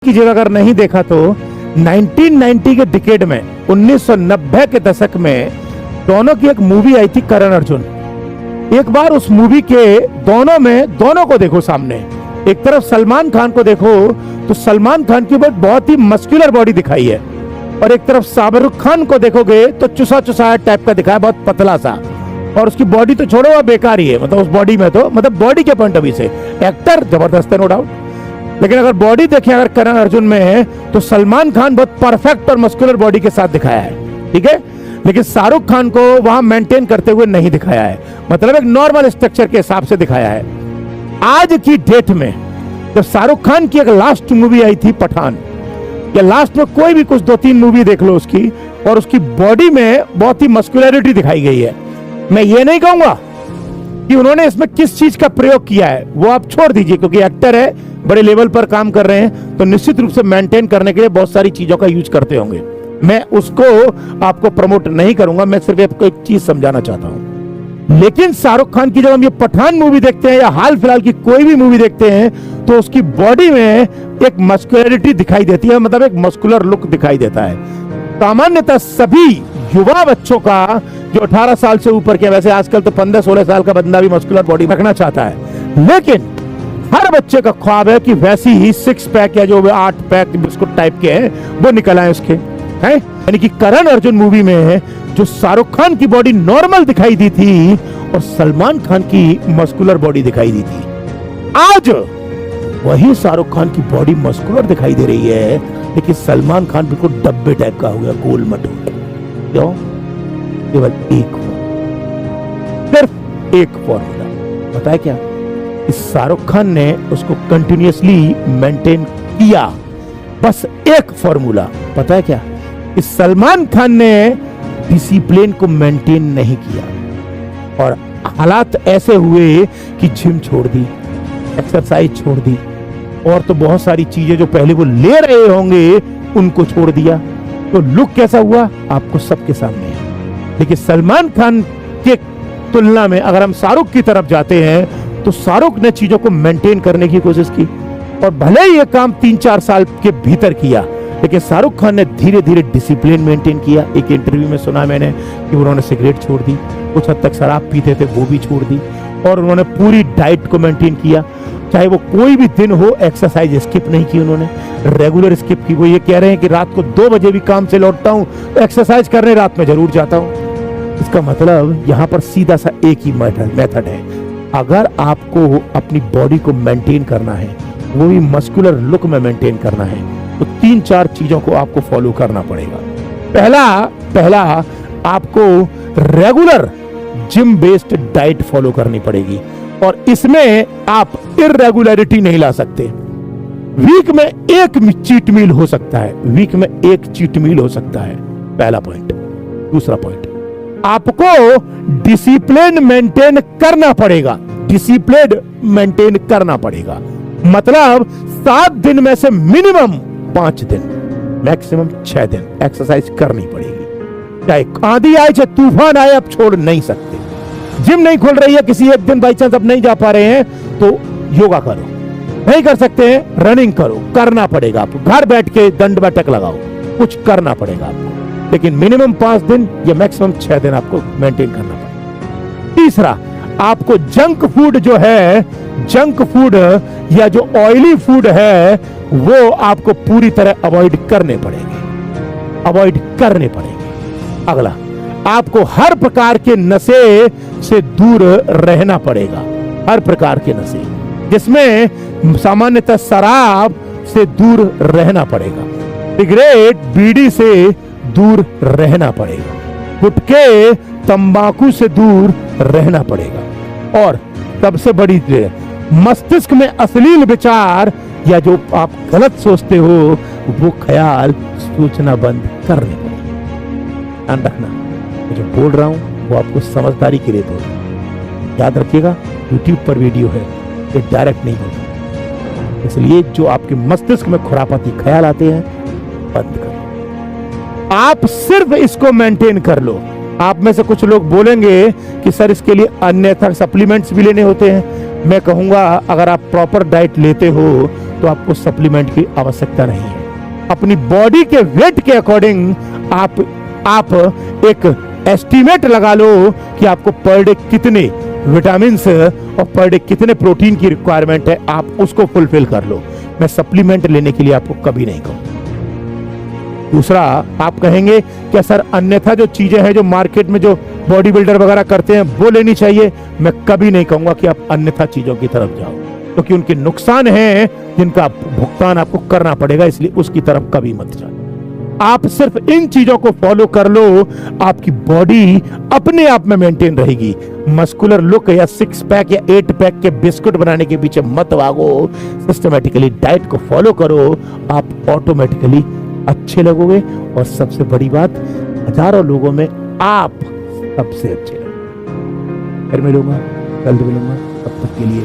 की जगह अगर नहीं देखा तो 1990 के डिकेड में 1990 के दशक में दोनों की एक मूवी आई थी करण अर्जुन। एक बार उस मूवी के दोनों को देखो सामने, एक तरफ सलमान खान को देखो तो सलमान खान की बहुत ही मस्कुलर बॉडी दिखाई है और एक तरफ शाहरुख खान को देखोगे तो चुसा चुसाया टाइप का दिखाया, बहुत पतला सा, और उसकी बॉडी तो छोड़ो वह बेकार ही है। मतलब उस बॉडी में तो बॉडी के पॉइंट ऑफ व्यू से एक्टर जबरदस्त है नो डाउट, लेकिन अगर बॉडी देखें अगर करण अर्जुन में है तो सलमान खान बहुत परफेक्ट और मस्कुलर बॉडी के साथ दिखाया है, ठीक है, लेकिन शाहरुख खान को वहां मेंटेन करते हुए नहीं दिखाया है, मतलब एक नॉर्मल स्ट्रक्चर के हिसाब से दिखाया है। आज की डेट में जब शाहरुख खान की एक लास्ट मूवी आई थी पठान, या लास्ट में कोई भी कुछ 2-3 मूवी देख लो उसकी, और उसकी बॉडी में बहुत ही मस्कुलरिटी दिखाई गई है। मैं ये नहीं कहूंगा कि उन्होंने इसमें किस चीज का प्रयोग किया है, वो आप छोड़ दीजिए, क्योंकि एक्टर है, बड़े लेवल पर काम कर रहे हैं, तो निश्चित रूप से मेंटेन करने के लिए बहुत सारी चीजों का यूज करते होंगे। मैं उसको आपको प्रमोट नहीं करूंगा, मैं सिर्फ आपको एक चीज समझाना चाहता हूं। लेकिन शाहरुख खान की जब हम ये पठान मूवी देखते हैं या हाल फिलहाल की कोई भी मूवी देखते हैं तो उसकी बॉडी में एक मस्कुलरिटी दिखाई देती है, मतलब एक मस्कुलर लुक दिखाई देता है। सामान्यतः सभी युवा बच्चों का जो 18 साल से ऊपर के, वैसे आजकल तो 15-16 साल का बंदा भी मस्कुलर बॉडी रखना चाहता है, लेकिन हर बच्चे का ख्वाब है कि वैसी ही 6 पैक या जो 8 पैक बिस्कुट टाइप के हैं वो निकल आए उसके, हैं। यानी कि करण अर्जुन मूवी में जो शाहरुख खान की बॉडी नॉर्मल दिखाई दी थी और सलमान खान की मस्कुलर बॉडी दिखाई दी थी, आज वही शाहरुख खान की बॉडी मस्कुलर दिखाई दे रही है, लेकिन सलमान खान बिल्कुल डब्बे टाइप का हो गया, गोल मटोल। क्यों? केवल सिर्फ एक फॉर्मूला, पता है क्या? इस शाहरुख खान ने उसको कंटिन्यूअसली मेंटेन किया, बस एक फॉर्मूला, पता है क्या? इस सलमान खान ने डिसिप्लिन को मेंटेन नहीं किया और हालात ऐसे हुए कि जिम छोड़ दी, एक्सरसाइज छोड़ दी, और तो बहुत सारी चीजें जो पहले वो ले रहे होंगे उनको छोड़ दिया, तो लुक कैसा हुआ आपको सबके सामने है। लेकिन सलमान खान के तुलना में अगर हम शाहरुख की तरफ जाते हैं तो शाहरुख ने चीजों को मेंटेन करने की कोशिश की, और भले ही ये काम 3-4 साल के भीतर किया, लेकिन शाहरुख खान ने धीरे धीरे डिसिप्लिन मेंटेन किया। एक इंटरव्यू में सुना मैंने कि उन्होंने सिगरेट छोड़ दी, कुछ हद तक शराब पीते थे वो भी छोड़ दी, और उन्होंने पूरी डाइट को मेंटेन किया, चाहे वो कोई भी दिन हो, एक्सरसाइज स्किप नहीं की उन्होंने, रेगुलर स्किप की। वो ये कह रहे हैं कि रात को 2 बजे भी काम से लौटता हूं तो एक्सरसाइज करने रात में जरूर जाता हूं। इसका मतलब यहां पर सीधा सा एक ही मेथड है, अगर आपको अपनी बॉडी को मेंटेन करना है, वो भी मस्कुलर लुक में मेंटेन करना है, तो 3-4 चीजों को आपको फॉलो करना पड़ेगा। पहला आपको regular gym based diet follow करनी पड़ेगी, और इसमें आप इर्रेगुलरिटी नहीं ला सकते। वीक में एक चीट मील हो सकता है, वीक में एक चीट मील हो सकता है, पहला पॉइंट। दूसरा पॉइंट, आपको डिसिप्लिन मेंटेन करना पड़ेगा, डिसिप्लिन मेंटेन करना पड़ेगा, मतलब 7 दिन में से मिनिमम 5 दिन, मैक्सिमम 6 दिन एक्सरसाइज करनी पड़ेगी। चाहे आंधी आए चाहे तूफान आए, आप छोड़ नहीं सकते। जिम नहीं खुल रही है, किसी एक दिन बाई चांस आप नहीं जा पा रहे हैं तो योगा करो, नहीं कर सकते हैं रनिंग करो, करना पड़ेगा आपको। घर बैठ के दंड बैठक लगाओ, कुछ करना पड़ेगा आपको, लेकिन मिनिमम 5 दिन या मैक्सिमम 6 दिन आपको मेंटेन करना पड़ेगा। तीसरा, आपको जंक फूड जो है, जंक फूड या जो ऑयली फूड है, वो आपको पूरी तरह अवॉइड करने पड़ेंगे। अगला, आपको हर प्रकार के नशे से दूर रहना पड़ेगा, हर प्रकार के नशे, जिसमें सामान्यतः शराब से दूर रहना पड़ेगा, सिगरेट बीड़ी से दूर रहना पड़ेगा, गुटखे तंबाकू से दूर रहना पड़ेगा, और सबसे बड़ी मस्तिष्क में अश्लील विचार या जो आप गलत सोचते हो वो ख्याल सोचना बंद करने पड़ेगा। ध्यान रखना, जो बोल रहा हूं वो आपको समझदारी के लिए बोल रहा हूं, याद रखिएगा। YouTube पर वीडियो है, ये डायरेक्ट नहीं बोलता, इसलिए जो आपके मस्तिष्क में खुरापाती ख्याल आते हैं बंद करो। आप सिर्फ इसको मेंटेन कर लो। आप में से कुछ लोग बोलेंगे कि सर इसके लिए अन्यथा सप्लीमेंट्स भी लेने होते हैं। मैं कहूंगा अगर आप प्रॉपर डाइट लेते हो तो आपको सप्लीमेंट की आवश्यकता नहीं है। अपनी बॉडी के वेट के अकॉर्डिंग आप एक एस्टीमेट लगा लो कि आपको पर डे कितने विटामिन और पर डे कितने प्रोटीन की रिक्वायरमेंट है, आप उसको फुलफिल कर लो। मैं सप्लीमेंट लेने के लिए आपको कभी नहीं कहूँ। दूसरा, आप कहेंगे कि सर अन्यथा जो चीजें हैं जो मार्केट में जो बॉडी बिल्डर वगैरह करते हैं वो लेनी चाहिए। मैं कभी नहीं कहूंगा कि आप अन्यथा चीजों की तरफ जाओ, क्योंकि उनके नुकसान हैं जिनका भुगतान आपको करना पड़ेगा, इसलिए उसकी तरफ कभी मत जाओ। आप सिर्फ इन चीजों को फॉलो कर लो, आपकी बॉडी अपने आप में मेंटेन रहेगी। मस्कुलर लुक या 6 पैक या 8 पैक के बिस्कुट बनाने के पीछे मत भागो, सिस्टमेटिकली डाइट को फॉलो करो, आप ऑटोमेटिकली अच्छे लगोगे। और सबसे बड़ी बात, हजारों लोगों में आप सबसे अच्छे लगोगे। फिर मिलूंगा, कल मिलूंगा, तब तक के लिए